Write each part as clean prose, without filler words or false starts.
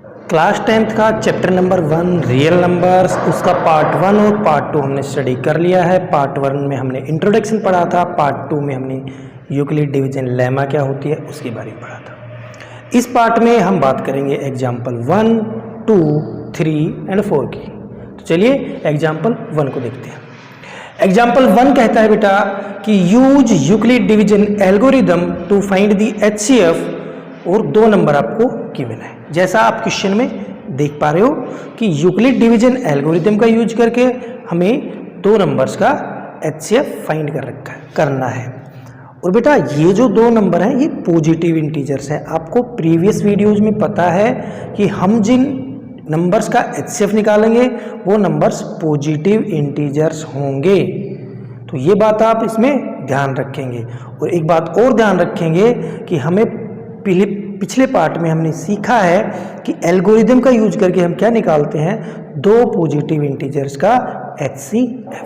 Class 10th का chapter number 1 real numbers, उसका part 1 और पार्ट 2 हमने स्टडी कर लिया है। पार्ट 1 में हमने इंट्रोडक्शन पढ़ा था, पार्ट 2 में हमने यूक्लिड डिवीजन लेमा क्या होती है उसके बारे में पढ़ा था। इस पार्ट में हम बात करेंगे एग्जाम्पल 1, 2, 3 एंड 4 की। तो चलिए एग्जाम्पल 1 को देखते हैं। एग्जाम्पल 1 कहता है बेटा कि use Euclid division algorithm to find the HCF, और 2 नंबर आपको गिवन है। जैसा आप क्वेश्चन में देख पा रहे हो कि यूक्लिड डिवीजन एल्गोरिदम का यूज करके हमें 2 नंबर्स का HCF फाइंड करना है। और बेटा ये जो 2 नंबर हैं ये पॉजिटिव इंटीजर्स हैं। आपको प्रीवियस वीडियोज में पता है कि हम जिन नंबर्स का HCF निकालेंगे वो नंबर्स पॉजिटिव इंटीजर्स होंगे। तो ये बात आप इसमें ध्यान रखेंगे। और एक बात और ध्यान रखेंगे कि हमें पिछले पार्ट में हमने सीखा है कि एल्गोरिदम का यूज करके हम क्या निकालते हैं, 2 पॉजिटिव इंटीजर्स का HCF।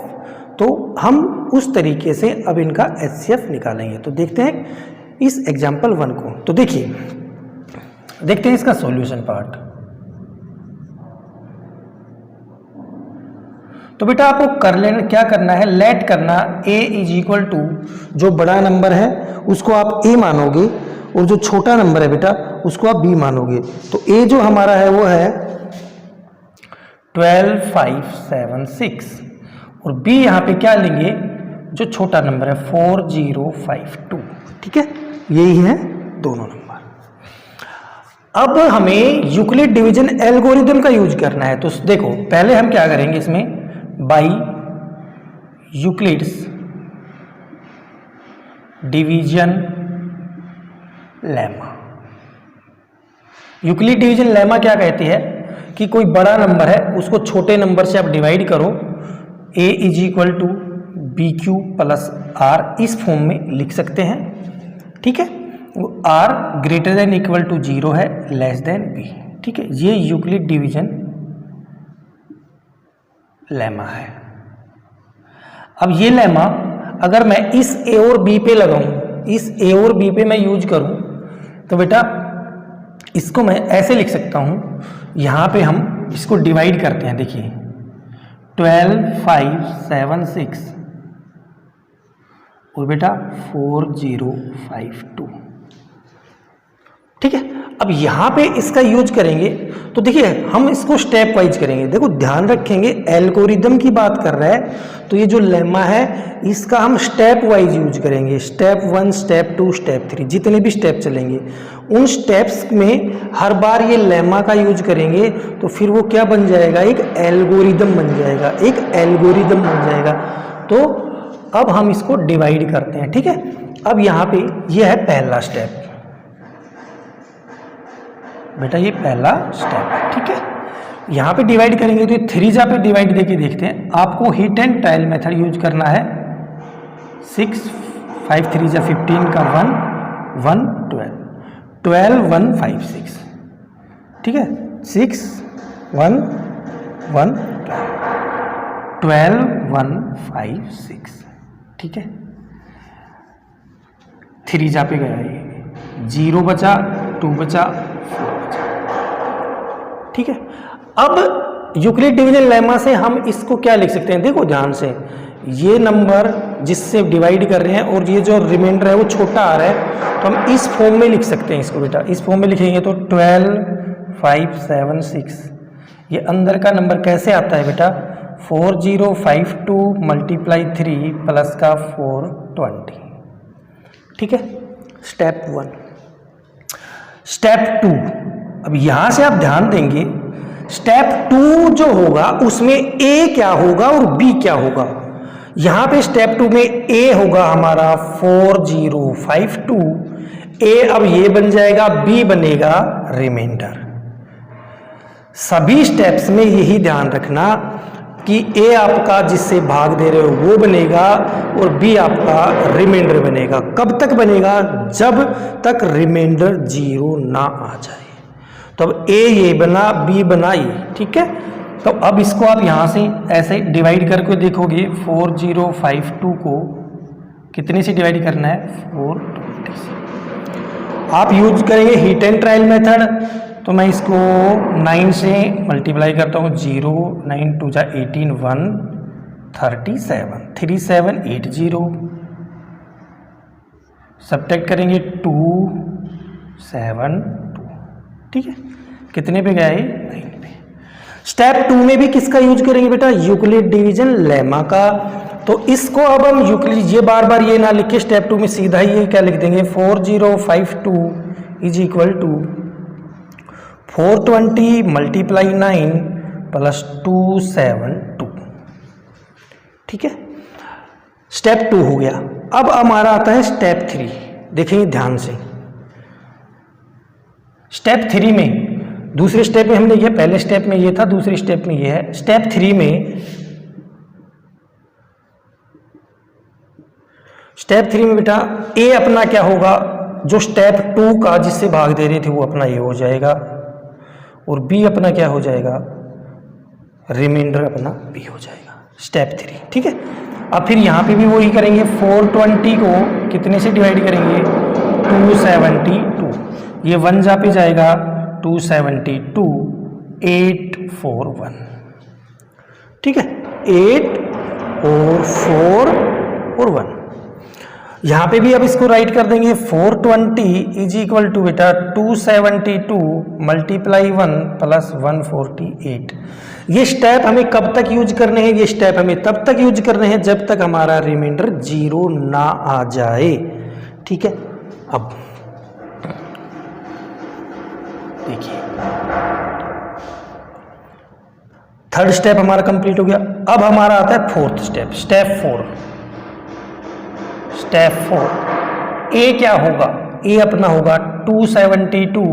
तो हम उस तरीके से अब इनका HCF निकालेंगे। तो देखते हैं इस एग्जाम्पल 1 को। तो देखिए देखते हैं इसका सॉल्यूशन पार्ट। तो बेटा आपको क्या करना है, लेट करना a = जो बड़ा नंबर है उसको आप a मानोगे और जो छोटा नंबर है बेटा उसको आप b मानोगे। तो a जो हमारा है वो है 12576 और b यहाँ पे क्या लेंगे, जो छोटा नंबर है 4052। ठीक है, यही है दोनों नंबर। अब हमें यूक्लिड डिवीजन एल्गोरिदम का यूज करना है। तो देखो पहले हम क्या करेंगे, इसमें by Euclid's division lemma. Euclid division lemma क्या कहती है कि कोई बड़ा नंबर है उसको छोटे नंबर से आप डिवाइड करो, a = BQ + R इस फॉर्म में लिख सकते हैं। ठीक है, R > 0 है, b। ठीक है, ये यूक्लिड डिवीजन लेमा है। अब ये लेमा अगर मैं इस a और b पे लगाऊं, इस a और b पे मैं यूज करूं, तो बेटा इसको मैं ऐसे लिख सकता हूं। यहां पे हम इसको डिवाइड करते हैं। देखिए 12576 और बेटा 4052। ठीक है, अब यहां पे इसका यूज करेंगे। तो देखिए हम इसको स्टेप वाइज करेंगे। देखो ध्यान रखेंगे, एल्गोरिदम की बात कर रहा है तो ये जो लेमा है इसका हम स्टेप वाइज यूज करेंगे। स्टेप 1, स्टेप 2, स्टेप 3, जितने भी स्टेप चलेंगे उन स्टेप्स में हर बार ये लेमा का यूज करेंगे। तो फिर वो क्या बन जाएगा, एक एल्गोरिदम बन जाएगा, एक एल्गोरिदम बन जाएगा। तो अब हम इसको डिवाइड करते हैं। ठीक है, अब यहाँ पे ये है पहला स्टेप बेटा, ये पहला स्टेप है। ठीक है, यहाँ पे डिवाइड करेंगे तो ये 3 पे डिवाइड देके देखते हैं। आपको hit and trial method use करना है। 6 5 3 15 का 1 1 12 12 1 5 6। ठीक है, 6 1 1 12 1 5 6। ठीक है, 3 पे गया, ये 0 बचा, 2 बचा, 4 बचा। ठीक है, अब यूक्लिड डिवीजन लेमा से हम इसको क्या लिख सकते हैं, देखो ध्यान से, ये नंबर जिससे डिवाइड कर रहे हैं और ये जो रिमाइंडर है वो छोटा आ रहा है, तो हम इस फॉर्म में लिख सकते हैं इसको। बेटा इस फॉर्म में लिखेंगे तो 12576, ये अंदर का नंबर कैसे आता है बेटा, 4052 × 3 प्लस का 420। ठीक है, स्टेप 1। स्टेप 2, अब यहां से आप ध्यान देंगे, स्टेप 2 जो होगा उसमें a क्या होगा और b क्या होगा। यहां पे स्टेप 2 में a होगा हमारा 4052, a अब ये बन जाएगा, b बनेगा रिमाइंडर। सभी स्टेप्स में यही ध्यान रखना कि a आपका जिससे भाग दे रहे हो वो बनेगा और b आपका रिमाइंडर बनेगा। कब तक बनेगा, जब तक रिमाइंडर 0 ना आ जाए। तो अब a ये बना, b बना ये। ठीक है, तो अब इसको आप यहाँ से ऐसे डिवाइड करके देखोगे, 4052 को कितने से डिवाइड करना है, 420 से। आप यूज करेंगे हिट एंड ट्रायल मेथड। तो मैं इसको 9 से मल्टीप्लाई करता हूँ, 0 9 2 जा 18 1 37 3780, सब्ट्रैक्ट करेंगे 2 7 2, ठीक है, कितने पे गया ये 9 पे। स्टेप 2 में भी किसका यूज करेंगे बेटा, यूक्लिड डिवीजन लेमा का। तो इसको अब हम यूक्लिड, ये बार बार ये ना लिख के स्टेप 2 में सीधा ही ये क्या लिख देंगे, 4052 is equal to 420 multiply 9 plus 272, ठीक है। स्टेप 2 हो गया। अब हमारा आता है स्टेप 3, देखेंगे ध्यान से। स्टेप 3 में, दूसरे स्टेप में हमने ये, पहले स्टेप में ये था, दूसरे स्टेप में ये है। स्टेप 3 में, स्टेप 3 में बेटा ए अपना क्या होगा, जो स्टेप 2 का जिससे भाग दे रहे थे वो अपना ये हो जाएगा, और बी अपना क्या हो जाएगा, रिमाइंडर अपना बी हो जाएगा, स्टेप 3, ठीक है। अब फिर यहाँ पे भी वही करेंगे, 420 को कितने से डिवाइड करेंगे, 272, ये 1 जा पे जाएगा, 272 841, ठीक है, 8 और 4 और 1। यहाँ पे भी अब इसको राइट कर देंगे, 420 इज इक्वल टू बेटा 272 मल्टीप्लाई 1 प्लस 148। ये स्टेप हमें कब तक यूज करने हैं, ये स्टेप हमें तब तक यूज करने हैं जब तक हमारा रिमाइंडर 0 ना आ जाए, ठीक है। अब देखिए थर्ड स्टेप हमारा कंप्लीट हो गया। अब हमारा आता है फोर्थ स्टेप, स्टेप 4। स्टेप 4 ए क्या होगा, ए अपना होगा 272,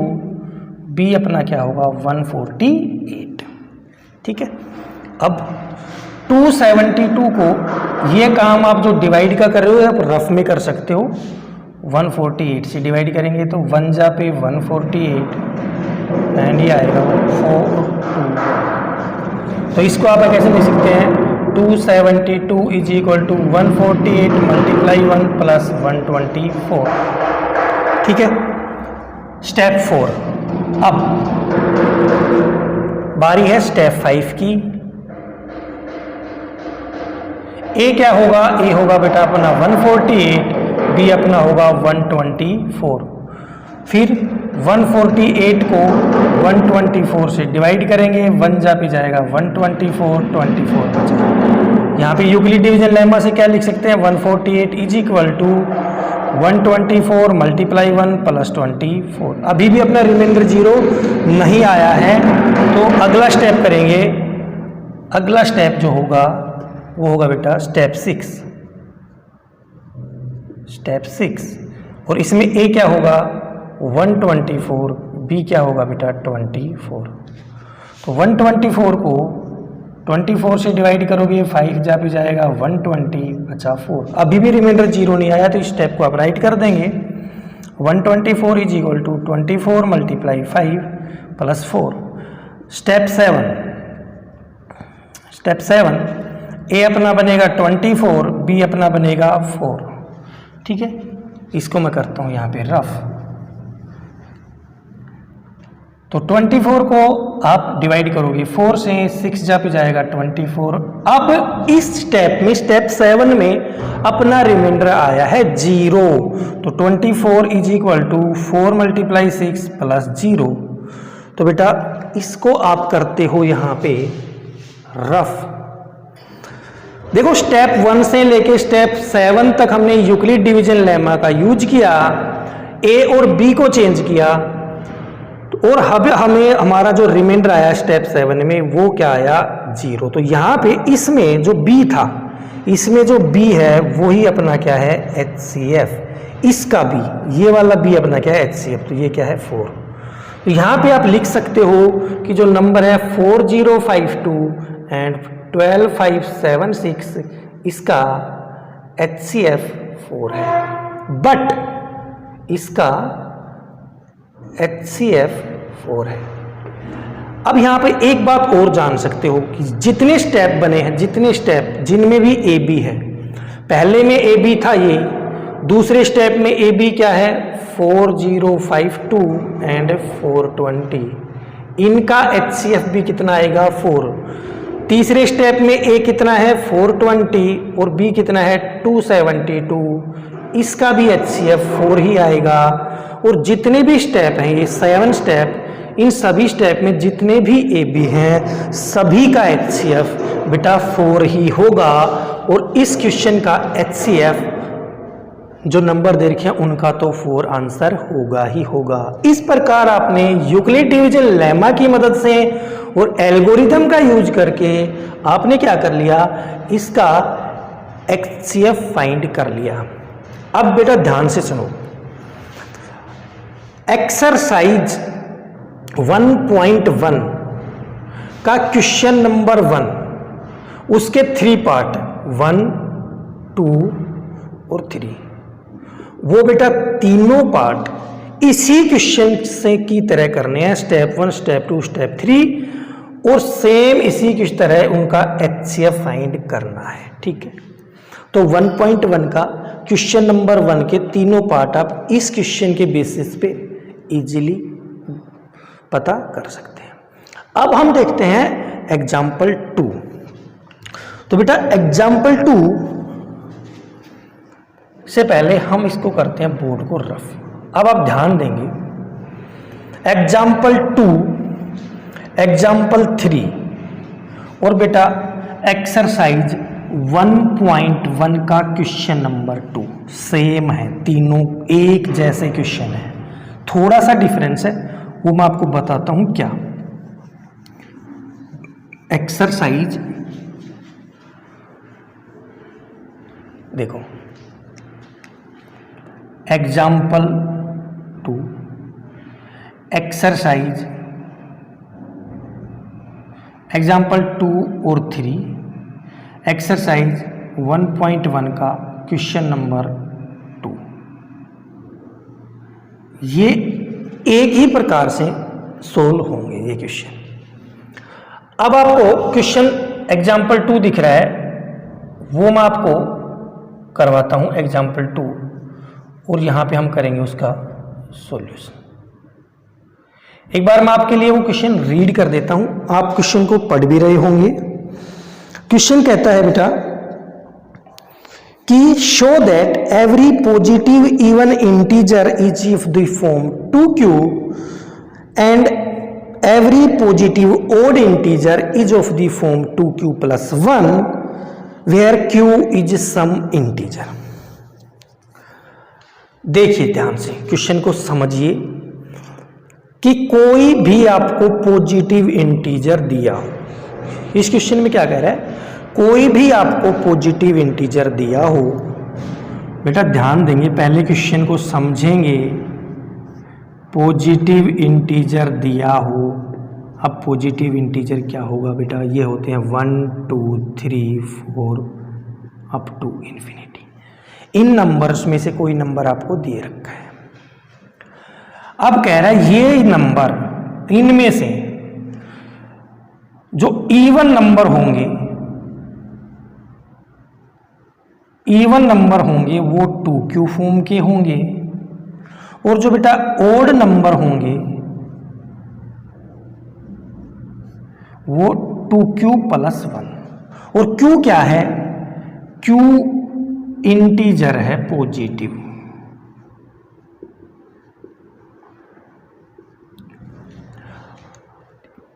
बी अपना क्या होगा 148, ठीक है। अब 272 को, ये काम आप जो डिवाइड का कर रहे हो आप रफ में कर सकते हो, 148 से डिवाइड करेंगे तो 1 जा पे 148 एंड ये आएगा 42। तो इसको आप कैसे लिख सकते हैं, 272 is equal to 148 multiply 1 plus 124, ठीक है। स्टेप 4। अब बारी है स्टेप 5 की। ए क्या होगा, ए होगा बेटा अपना 148, बी अपना होगा 124। फिर 148 को 124 से डिवाइड करेंगे, 1 जा पे जाएगा 124, 24 बचा। यहाँ पे यूक्लिड डिवीजन लेमा से क्या लिख सकते हैं, 148 is equal to 124 multiply 1 plus 24। अभी भी अपना रिमाइंडर 0 नहीं आया है, तो अगला स्टेप करेंगे। अगला स्टेप जो होगा वो होगा बेटा स्टेप 6, स्टेप 6। और इसमें ए क्या होगा 124, बी क्या होगा बेटा 24। तो 124 को 24 से डिवाइड करोगे, 5 जा पे जाएगा 120 बचा 4। अभी भी रिमाइंडर 0 नहीं आया, तो इस स्टेप को आप राइट कर देंगे, 124 is equal to 24 multiply 5 plus 4। Step 7। Step 7, a अपना बनेगा 24, बी अपना बनेगा 4, ठीक है। इसको मैं करता हूँ यहाँ पे रफ। तो 24 को आप डिवाइड करोगे, 4 से 6 जा पे जाएगा 24। अब इस स्टेप में, स्टेप 7 में अपना रिमाइंडर आया है 0, तो 24 is equal to 4 multiply 6 plus 0। तो बेटा इसको आप करते हो यहाँ पे रफ। देखो स्टेप 1 से लेके स्टेप 7 तक हमने यूक्लिड डिवीजन लेमा का यूज किया, ए और बी को चेंज किया, और हमें हमारा जो रिमाइंडर आया स्टेप 7 में वो क्या आया 0। तो यहाँ पे इसमें जो बी था, इसमें जो बी है वही अपना क्या है HCF, इसका बी, ये वाला बी अपना क्या है HCF, तो ये क्या है 4। तो यहाँ पे आप लिख सकते हो कि जो नंबर है 4052 एंड 12576, इसका HCF 4 है, बट इसका HCF 4 है। अब यहाँ पे एक बात और जान सकते हो कि जितने स्टेप बने हैं, जितने स्टेप जिनमें भी ए बी है, पहले में ए बी था ये, दूसरे स्टेप में ए बी क्या है 4052 एंड 420, इनका HCF भी कितना आएगा 4। तीसरे स्टेप में A कितना है 420 और B कितना है 272, इसका भी HCF 4 ही आएगा। और जितने भी स्टेप हैं ये 7 स्टेप, इन सभी स्टेप में जितने भी AB हैं सभी का HCF बेटा 4 ही होगा। और इस क्वेश्चन का HCF जो नंबर दे रखे हैं उनका तो 4 आंसर होगा ही होगा। इस प्रकार आपने यूक्लिड डिवीजन लेमा की मदद से और एल्गोरिथम का यूज करके आपने क्या कर लिया, इसका HCF फाइंड कर लिया। अब बेटा ध्यान से सुनो, एक्सरसाइज 1.1 का क्वेश्चन नंबर 1, उसके 3 पार्ट 1, 2 और 3, वो बेटा तीनों पार्ट इसी क्वेश्चन से की तरह करने हैं, स्टेप 1, स्टेप 2, स्टेप 3, और सेम इसी की तरह उनका HCF फाइंड करना है। ठीक है, तो 1.1 का क्वेश्चन नंबर 1 के तीनों पार्ट आप इस क्वेश्चन के बेसिस पे इजीली पता कर सकते हैं। अब हम देखते हैं एग्जाम्पल 2। तो बेटा एग्जाम्पल 2 से पहले हम इसको करते हैं बोर्ड को रफ। अब आप ध्यान देंगे, एग्जाम्पल 2, एग्जाम्पल 3 और बेटा एक्सरसाइज 1.1 का क्वेश्चन नंबर 2 सेम है, तीनों एक जैसे क्वेश्चन है, थोड़ा सा डिफरेंस है वो मैं आपको बताता हूं क्या। एक्सरसाइज देखो, एग्जाम्पल 2, एक्सरसाइज एग्जाम्पल 2 और 3, एक्सरसाइज 1.1 का क्वेश्चन नंबर 2, ये एक ही प्रकार से सोल्व होंगे ये क्वेश्चन। अब आपको क्वेश्चन एग्जाम्पल 2 दिख रहा है, वो मैं आपको करवाता हूं एग्जाम्पल 2, और यहां पे हम करेंगे उसका सॉल्यूशन। एक बार मैं आपके लिए वो क्वेश्चन रीड कर देता हूं, आप क्वेश्चन को पढ़ भी रहे होंगे। क्वेश्चन कहता है बेटा कि show that every positive even integer is of the form 2q and every positive odd integer is of the form 2q plus 1 where q is some integer. देखिए ध्यान से क्वेश्चन को समझिए कि कोई भी आपको पॉजिटिव इंटीजर दिया हो, इस क्वेश्चन में क्या कह रहा है, कोई भी आपको पॉजिटिव इंटीजर दिया हो, बेटा ध्यान देंगे पहले क्वेश्चन को समझेंगे। पॉजिटिव इंटीजर दिया हो, अब पॉजिटिव इंटीजर क्या होगा बेटा, ये होते हैं 1 2 3 4 अप टू इन्फिनिटी। इन नंबर्स में से कोई नंबर आपको दिए रखा है। अब कह रहा है ये नंबर, इनमें से जो इवन नंबर होंगे, इवन नंबर होंगे वो 2q फॉर्म के होंगे, और जो बेटा ओड नंबर होंगे वो 2q प्लस 1। और q क्या है, q इंटीजर है पॉजिटिव।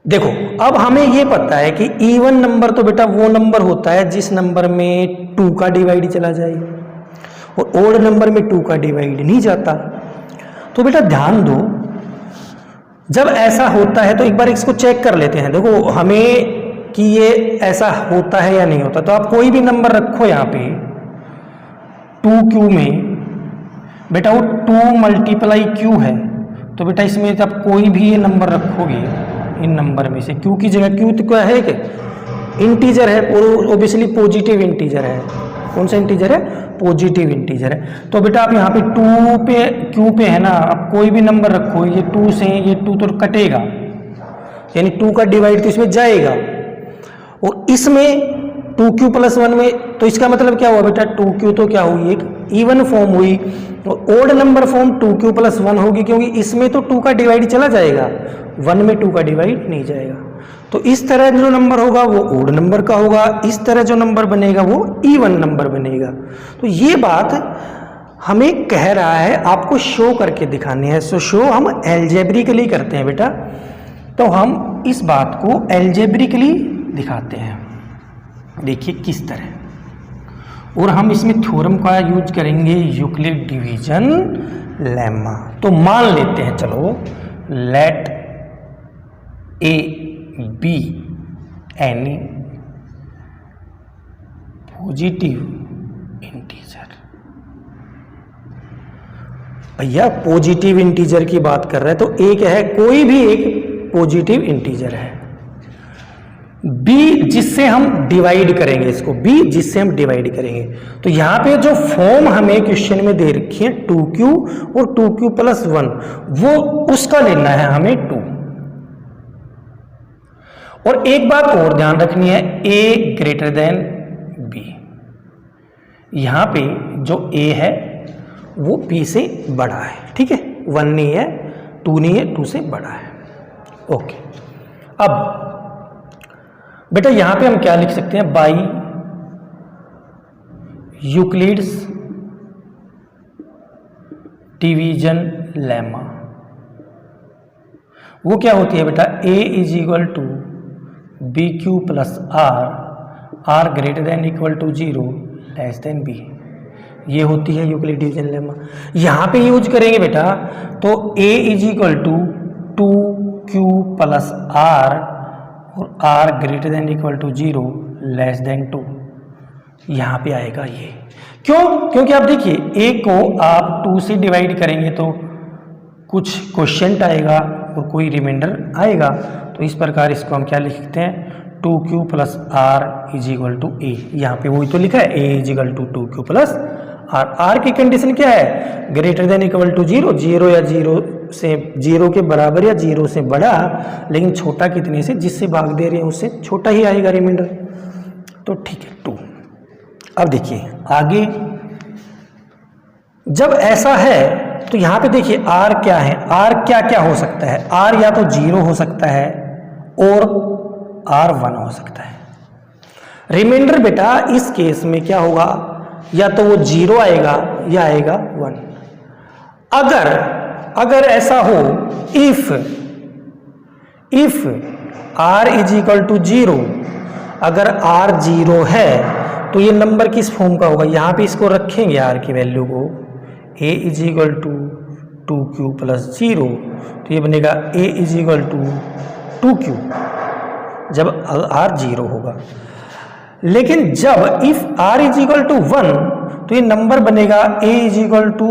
देखो अब हमें ये पता है कि इवन नंबर तो बेटा वो नंबर होता है जिस नंबर में 2 का डिवाइड चला जाए, और ओड नंबर में 2 का डिवाइड नहीं जाता। तो बेटा ध्यान दो, जब ऐसा होता है तो एक बार इसको चेक कर लेते हैं। देखो हमें कि ये ऐसा होता है या नहीं होता, तो आप कोई भी नंबर रखो यहाँ पे 2q में, बेटा वो 2 मल्टीप्लाई q है, तो बेटा इसमें जब कोई भी ये नंबर रखोगे इन नंबर में से, q की जगह, q तो क्या है कि इंटीजर है, और ओबियसली पॉजिटिव इंटीजर है। कौन सा इंटीजर है, पॉजिटिव इंटीजर है। तो बेटा आप यहाँ पे 2 पे q पे है ना, आप कोई भी नंबर रखो, ये 2 से ये 2 तो कटेगा, यानी 2 का डिवाइड तो इसमें जाएगा, और इसमें 2q प्लस 1 में, तो इसका मतलब क्या हुआ बेटा, 2q तो क्या हुई, एक इवन फॉर्म हुई। Odd number form 2q plus 1 होगी, क्योंकि इसमें तो 2 का डिवाइड चला जाएगा, 1 में 2 का डिवाइड नहीं जाएगा। तो इस तरह जो नंबर होगा वो ओड नंबर का होगा, इस तरह जो नंबर बनेगा वो इवन नंबर बनेगा। तो ये बात हमें कह रहा है, आपको शो करके दिखानी है। सो शो हम एल्जेब्रिकली करते हैं बेटा, तो हम इस बात को एल्जेब्रिकली दिखाते हैं। देखिए किस तरह, और हम इसमें थ्योरम का यूज करेंगे, यूक्लिड डिवीजन लेमा। तो मान लेते हैं, चलो, let a be any positive integer. भैया पॉजिटिव इंटीजर की बात कर रहे हैं, तो एक है, कोई भी एक पॉजिटिव इंटीजर है। बी जिससे हम डिवाइड करेंगे, इसको बी जिससे हम डिवाइड करेंगे, तो यहां पे जो फॉर्म हमें क्वेश्चन में दे रखी है 2q और 2q प्लस 1, वो उसका लेना है हमें 2। और एक बात और ध्यान रखनी है, a ग्रेटर देन b। यहां पे जो a है वो b से बड़ा है, ठीक है, 1 नहीं है, 2 नहीं है, 2 से बड़ा है। ओके, अब बेटा यहां पे हम क्या लिख सकते हैं, बाई यूक्लिड्स डिवीजन लेमा। वो क्या होती है बेटा, a is equal to B Q plus are greater than equal to 0 less than b। ये होती है यूक्लिड डिवीजन लेमा। यहां पे यूज करेंगे बेटा, तो a is equal to 2q plus R और r greater than equal to 0 less than 2, यहां पे आएगा ये। क्यों? क्योंकि आप देखिए a को आप 2 से डिवाइड करेंगे तो कुछ क्वोशिएंट आएगा और कोई रिमाइंडर आएगा, तो इस प्रकार इसको हम क्या लिखते हैं, 2q plus r is equal to a. यहाँ पे वही तो लिखा है, a is equal to 2q plus r. R की कंडीशन क्या है, ग्रेटर देन इक्वल टू 0, 0 या 0 से 0 के बराबर या 0 से बड़ा, लेकिन छोटा कितने से, जिससे भाग दे रहे हैं उससे छोटा ही आएगा रिमाइंडर। तो ठीक है 2। अब देखिए आगे, जब ऐसा है तो यहां पे देखिए r क्या है, r क्या क्या हो सकता है, r या तो 0 हो सकता है और r 1 हो सकता है। रिमाइंडर बेटा इस केस में क्या होगा, या तो वो 0 आएगा या आएगा 1। अगर ऐसा हो, if r is equal to 0, अगर r 0 है तो ये नंबर किस फॉर्म का होगा, यहां पे इसको रखेंगे r की वैल्यू को, a is equal to 2q plus 0, तो ये बनेगा a is equal to 2q जब r 0 होगा। लेकिन जब if r is equal to 1, तो ये नंबर बनेगा a is equal to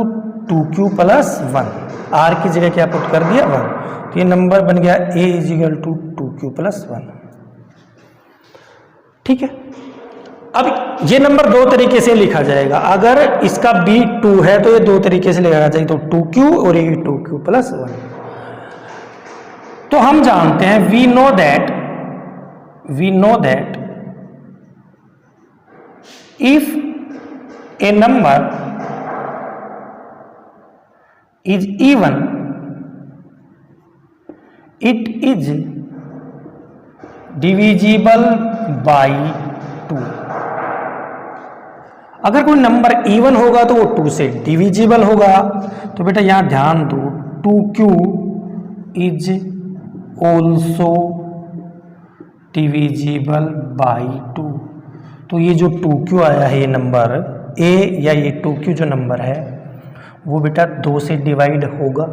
2q plus 1, r की जगह क्या पुट कर दिया 1, तो ये नंबर बन गया a is equal to 2q plus 1। ठीक है, अब ये नंबर दो तरीके से लिखा जाएगा, अगर इसका b 2 है तो ये दो तरीके से लिखा जाएगा, तो 2q और ये 2q प्लस 1। तो हम जानते हैं, we know that if a number is even it is divisible by 2। अगर कोई नंबर इवन होगा तो वो 2 से डिविजिबल होगा। तो बेटा यहां ध्यान दो, 2q is also divisible by 2। तो ये जो 2q आया है, ये नंबर a या ये 2q जो नंबर है वो बेटा 2 से डिवाइड होगा,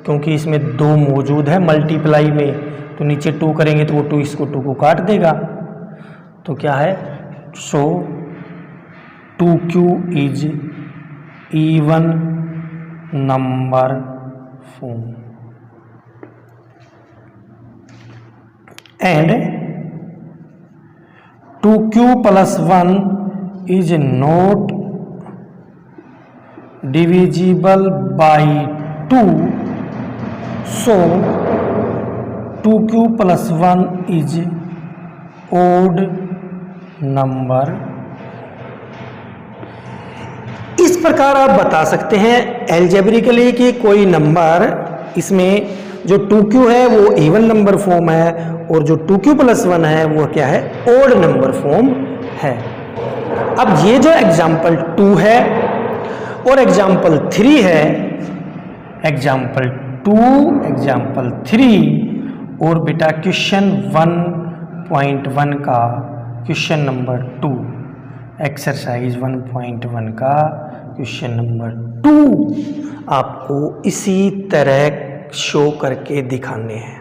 क्योंकि इसमें 2 मौजूद है मल्टीप्लाई में, तो नीचे 2 करेंगे तो वो 2 इसको 2 को काट देगा। तो क्या है, so 2q is even number form and 2q plus 1 is not divisible by 2, so 2q plus 1 is odd number. इस प्रकार आप बता सकते हैं एल्जेब्रिकली कि कोई नंबर, इसमें जो 2q है वो इवन नंबर फॉर्म है और जो 2q + 1 है वो क्या है, ओड नंबर फॉर्म है। अब ये जो एग्जाम्पल 2 है और एग्जाम्पल 3 है, एग्जाम्पल 2, एग्जाम्पल 3 और बेटा क्वेश्चन 1.1 का क्वेश्चन नंबर 2, एक्सरसाइज 1.1 का क्वेश्चन नंबर 2 आपको इसी तरह शो करके दिखाने हैं।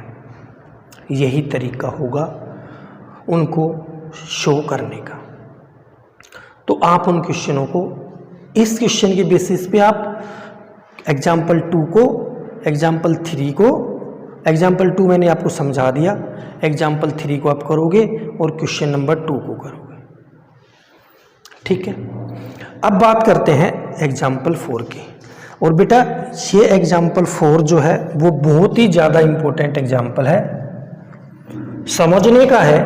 यही तरीका होगा उनको शो करने का। तो आप उन क्वेश्चनों को, इस क्वेश्चन के बेसिस पे आप एग्जाम्पल 2 को, एग्जाम्पल 3 को, एग्जाम्पल 2 मैंने आपको समझा दिया, एग्जाम्पल 3 को आप करोगे और क्वेश्चन नंबर 2 को करोगे। ठीक है, अब बात करते हैं एग्जाम्पल 4 की। और बेटा ये एग्जाम्पल 4 जो है वो बहुत ही ज़्यादा इम्पोर्टेंट एग्जाम्पल है, समझने का है।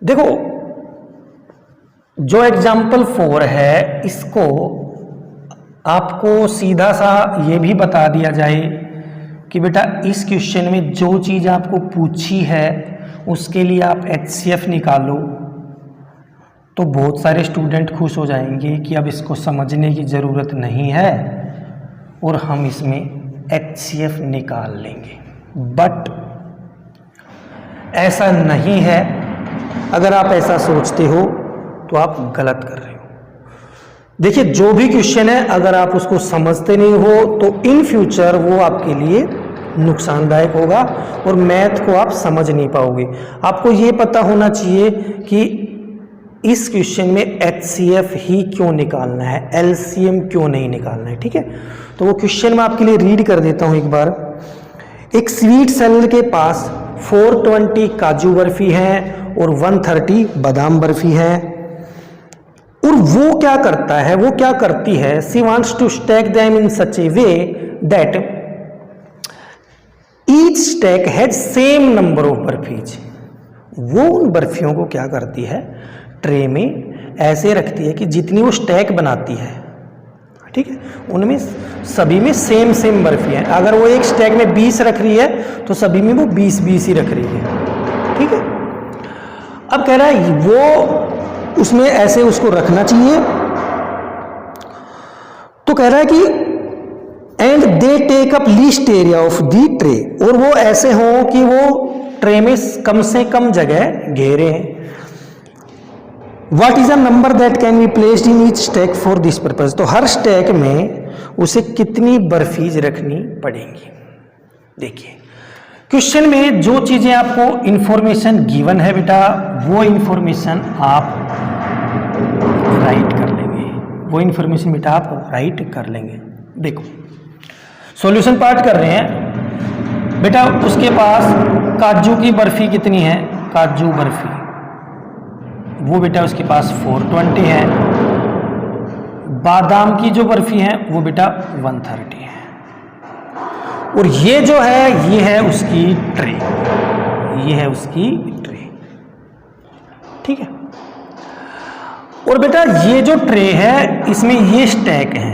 देखो जो एग्जाम्पल 4 है इसको आपको सीधा सा ये भी बता दिया जाए कि बेटा इस क्वेश्चन में जो चीज़ आपको पूछी है उसके लिए आप HCF निकालो, तो बहुत सारे स्टूडेंट खुश हो जाएंगे कि अब इसको समझने की ज़रूरत नहीं है और हम इसमें HCF निकाल लेंगे। बट ऐसा नहीं है। अगर आप ऐसा सोचते हो तो आप गलत कर रहे हो। देखिए जो भी क्वेश्चन है अगर आप उसको समझते नहीं हो तो इन फ्यूचर वो आपके लिए नुकसानदायक होगा और मैथ को आप समझ नहीं पाओगे। आपको ये पता होना चाहिए कि इस क्वेश्चन में HCF ही क्यों निकालना है, LCM क्यों नहीं निकालना है। ठीक है, तो वो क्वेश्चन मैं आपके लिए रीड कर देता हूं एक बार। एक स्वीट सेलर के पास 420 काजू बर्फी है और 130 बादाम बर्फी है और वो क्या करता है, वो क्या करती है, she wants to stack them in such a way that each stack has same number of barfis. वो उन बर्फियों को क्या करती है, ट्रे में ऐसे रखती है कि जितनी वो स्टैक बनाती है, ठीक है, उनमें सभी में सेम सेम बर्फी है। अगर वो एक स्टैक में 20 रख रही है तो सभी में वो 20-20 ही रख रही है। ठीक है, अब कह रहा है वो उसमें ऐसे उसको रखना चाहिए। तो कह रहा है कि and they take up least area of the tray, और वो ऐसे हो कि वो ट्रे में कम से कम जगह घेरे हैं। What is a number that can be placed in each stack for this purpose? तो हर स्टैक में उसे कितनी बर्फीज रखनी पड़ेंगी। देखिए क्वेश्चन में जो चीजें आपको इंफॉर्मेशन गिवन है बेटा वो इंफॉर्मेशन आप राइट कर लेंगे, वो इंफॉर्मेशन बेटा आप राइट कर लेंगे। देखो सॉल्यूशन पार्ट कर रहे हैं बेटा, उसके पास काजू की बर्फी कितनी है, काजू बर्फी वो बेटा उसके पास 420 है। बादाम की जो बर्फी है वो बेटा 130 है। और ये जो है ये है उसकी ट्रे, ये है उसकी ट्रे। ठीक है, और बेटा ये जो ट्रे है इसमें ये स्टैक है,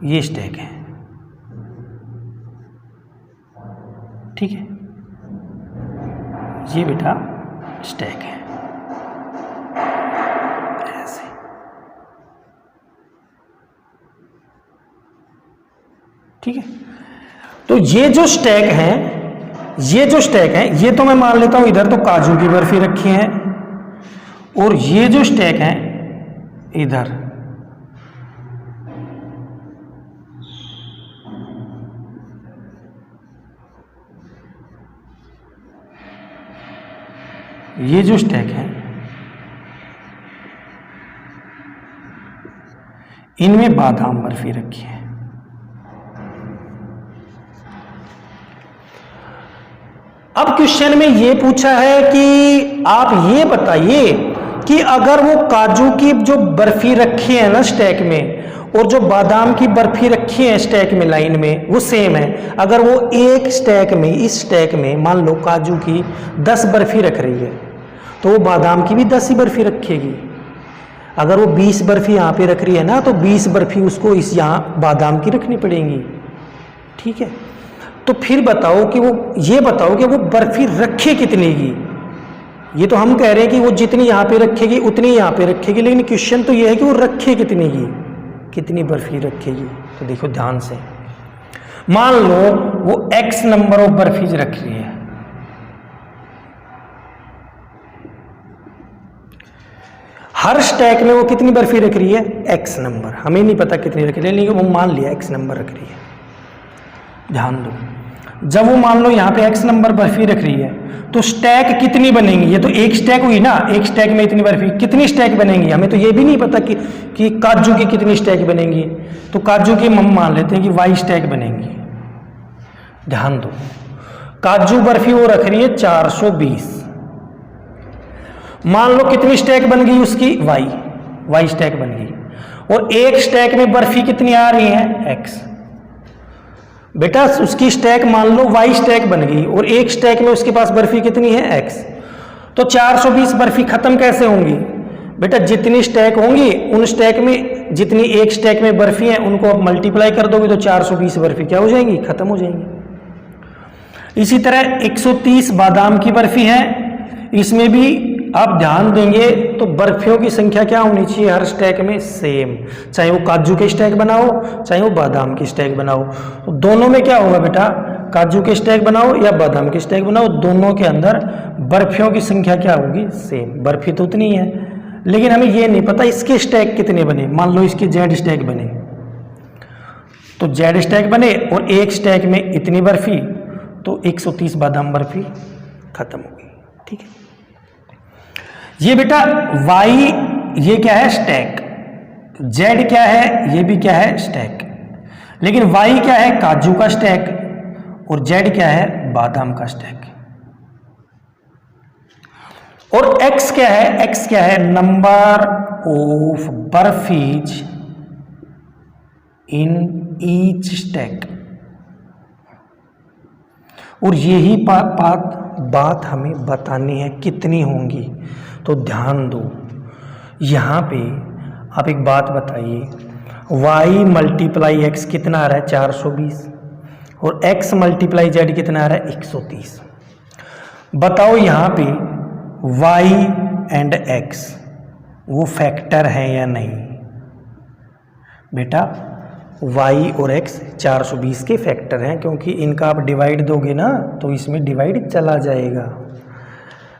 ये स्टैक है। ठीक है, ये बेटा स्टैक है ऐसे। ठीक है, तो ये जो स्टैक है, ये जो स्टैक है, ये तो मैं मान लेता हूं इधर तो काजू की बर्फी रखी है, और ये जो स्टैक है इधर ये जो स्टैक है इनमें बादाम बर्फी रखी है। अब क्वेश्चन में ये पूछा है कि आप ये बताइए कि अगर वो काजू की जो बर्फी रखी है ना स्टैक में, और जो बादाम की बर्फी रखी है स्टैक में लाइन में वो सेम है, अगर वो एक स्टैक में, इस स्टैक में मान लो काजू की 10 बर्फी रख रही है, तो वो बादाम की भी 10 ही बर्फी रखेगी। अगर वो 20 बर्फी यहाँ पे रख रही है ना, तो 20 बर्फी उसको इस यहाँ बादाम की रखनी पड़ेंगी। ठीक है, तो फिर बताओ कि ये बताओ कि वो बर्फी रखे कितने की। ये तो हम कह रहे हैं कि वो जितनी यहाँ पे रखेगी उतनी यहाँ पे रखेगी, लेकिन क्वेश्चन तो ये है कि वो रखे कितने की, कितनी बर्फी रखेगी। तो देखो ध्यान से, मान लो वो x नंबर ऑफ बर्फीज रख रही है। हर स्टैक में वो कितनी बर्फी रख रही है, x नंबर। हमें नहीं पता कितनी रख रही है, लेकिन वो मान लिया x नंबर रख रही है। ध्यान दो, जब वो मान लो यहाँ पे x नंबर बर्फी रख रही है, तो स्टैक कितनी बनेंगी। ये तो एक स्टैक हुई ना, एक स्टैक में इतनी बर्फी, कितनी स्टैक बनेंगी। हमें तो ये भी नहीं पता कि काजू की कितनी स्टैक बनेंगी। तो काजू की हम मान लेते हैं कि y स्टैक बनेंगी। ध्यान दो, काजू बर्फी वो रख रही है 420। मान लो कितनी स्टैक बन गई उसकी, y स्टैक बन गई। और एक स्टैक में बर्फी कितनी आ रही है, x। बेटा उसकी स्टैक मान लो y स्टैक बन गई, और एक स्टैक में उसके पास बर्फी कितनी है, x। तो 420 बर्फी खत्म कैसे होंगी। बेटा जितनी स्टैक होंगी उन स्टैक में, जितनी एक स्टैक में बर्फी है उनको आप मल्टीप्लाई कर दोगे तो 420 बर्फी क्या हो जाएंगी, खत्म हो जाएंगी। इसी तरह 130 बादाम की बर्फी है, इसमें भी आप ध्यान देंगे तो बर्फियों की संख्या क्या होनी चाहिए हर स्टैक में, सेम। चाहे वो काजू के स्टैक बनाओ चाहे वो बादाम की स्टैक बनाओ, तो दोनों में क्या होगा बेटा, काजू के स्टैक बनाओ या बादाम के स्टैक बनाओ, दोनों के अंदर बर्फियों की संख्या क्या होगी, सेम। बर्फी तो उतनी है, लेकिन हमें ये नहीं पता इसके स्टैक कितने बने। मान लो इसके जेड स्टैक बने, तो जेड स्टैक बने और एक स्टैक में इतनी बर्फी, तो 130 बादाम बर्फी खत्म हो गई। ठीक है, ये बेटा y ये क्या है, स्टैक। z क्या है, ये भी क्या है, स्टैक। लेकिन y क्या है, काजू का स्टैक, और z क्या है, बादाम का स्टैक। और x क्या है, x क्या है, number of barfis in each stack. और यही बात हमें बतानी है कितनी होंगी। तो ध्यान दो, यहाँ पे आप एक बात बताइए, y मल्टीप्लाई x कितना आ रहा है, 420, और x मल्टीप्लाई z कितना आ रहा है, 130। बताओ यहाँ पे y एंड x वो फैक्टर है या नहीं। बेटा y और x 420 के फैक्टर हैं, क्योंकि इनका आप डिवाइड दोगे ना तो इसमें डिवाइड चला जाएगा।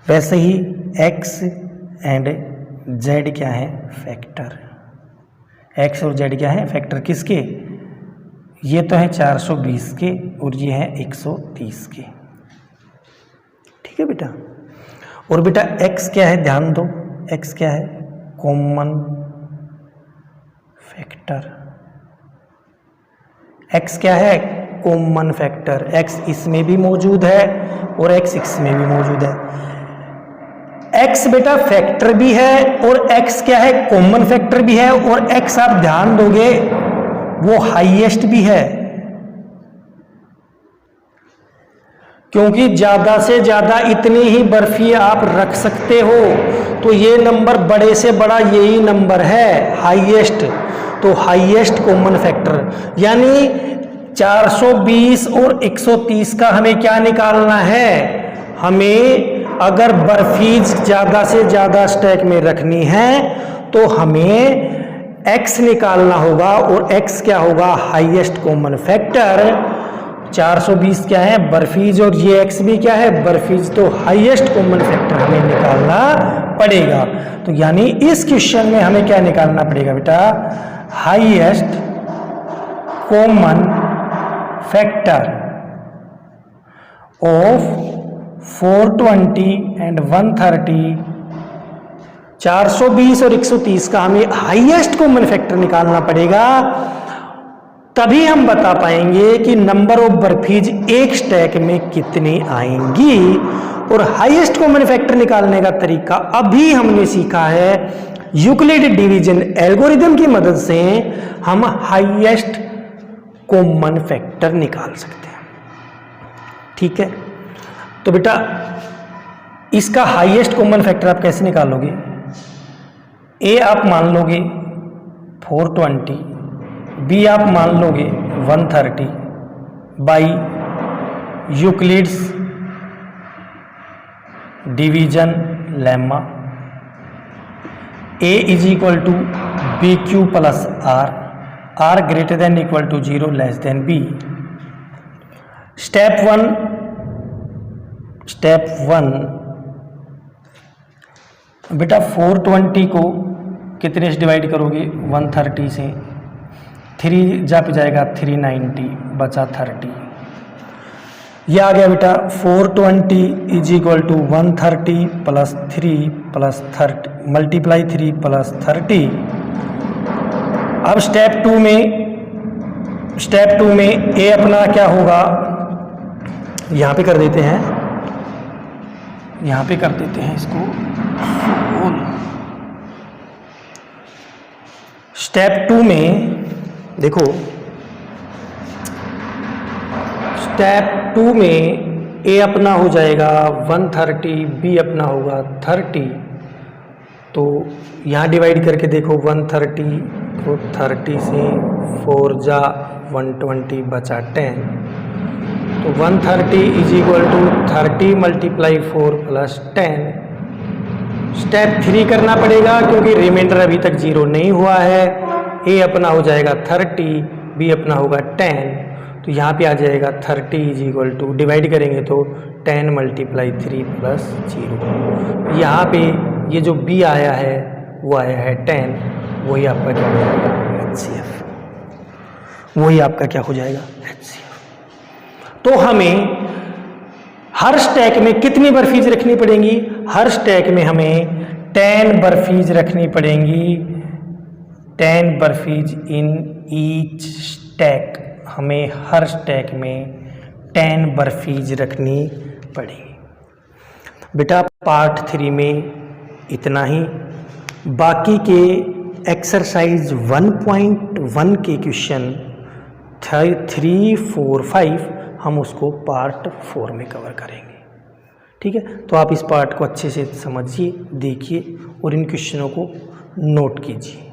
वैसे ही x एंड z क्या है, फैक्टर। x और z क्या है, फैक्टर किसके, ये तो है 420 के और ये है 130 के। ठीक है बेटा, और बेटा x क्या है, ध्यान दो, x क्या है, कॉमन फैक्टर। x क्या है, कॉमन फैक्टर। x इसमें भी मौजूद है और x इसमें भी मौजूद है। x बेटा फैक्टर भी है और x क्या है, कॉमन फैक्टर भी है, और x आप ध्यान दोगे वो हाईएस्ट भी है, क्योंकि ज्यादा से ज्यादा इतनी ही बर्फी आप रख सकते हो। तो ये नंबर बड़े से बड़ा यही नंबर है, हाईएस्ट। तो हाईएस्ट कॉमन फैक्टर यानी 420 और 130 का हमें क्या निकालना है, हमें अगर बर्फीज ज्यादा से ज्यादा स्टैक में रखनी है तो हमें x निकालना होगा, और x क्या होगा, हाईएस्ट कॉमन फैक्टर। 420 क्या है, बर्फीज, और ये x भी क्या है, बर्फीज। तो हाईएस्ट कॉमन फैक्टर हमें निकालना पड़ेगा। तो यानी इस क्वेश्चन में हमें क्या निकालना पड़ेगा बेटा, highest common factor of 420 and 130। 420 और 130 का हमें हाईएस्ट कॉमन फैक्टर निकालना पड़ेगा, तभी हम बता पाएंगे कि नंबर ऑफ बर्फीज एक स्टैक में कितनी आएंगी। और हाईएस्ट कॉमन फैक्टर निकालने का तरीका अभी हमने सीखा है, यूक्लिड डिवीजन एल्गोरिथम की मदद से हम हाईएस्ट कॉमन फैक्टर निकाल सकते हैं। ठीक है, तो बेटा इसका हाईएस्ट कॉमन फैक्टर आप कैसे निकालोगे? ए आप मान लोगे 420, बी आप मान लोगे 130 by Euclid's division lemma. A is equal to B Q plus are greater than equal to 0 less than b. Step one बेटा 420 को कितने से डिवाइड करोगे? 130 से, 3 जा पे जाएगा 390 बचा 30। ये आ गया बेटा 420 is equal to 130 plus 3 plus 30 multiply 3 plus 30। अब स्टेप टू में ए अपना क्या होगा? यहाँ पे कर देते हैं, यहाँ पे कर देते हैं इसको। स्टेप 2 में देखो, स्टेप 2 में ए अपना हो जाएगा 130, बी अपना होगा 30। तो यहाँ डिवाइड करके देखो 130 को 30 से 4 जा 120 बचा 10। तो 130 is equal to 30 multiply 4 plus 10। Step 3 करना पड़ेगा क्योंकि रिमाइंडर अभी तक 0 नहीं हुआ है। ए अपना हो जाएगा 30, बी अपना होगा 10। तो यहाँ पे आ जाएगा 30 इज इक्वल टू, डिवाइड करेंगे तो 10 मल्टीप्लाई 3 प्लस 0। यहाँ पे ये जो बी आया है वो आया है 10, वही आपका क्या हो जाएगा? HCF। वही आपका क्या हो जाएगा? HCF। तो हमें हर स्टैक में कितनी बर्फीज रखनी पड़ेंगी? हर स्टैक में हमें 10 बर्फीज रखनी पड़ेंगी। 10 बर्फीज इन ईच स्टैक। हमें हर स्टैक में 10 बर्फीज रखनी पड़ेगी। बेटा पार्ट 3 में इतना ही। बाकी के एक्सरसाइज 1.1 के क्वेश्चन 3, 4, 5 हम उसको पार्ट 4 में कवर करेंगे। ठीक है, तो आप इस पार्ट को अच्छे से समझिए, देखिए और इन क्वेश्चनों को नोट कीजिए।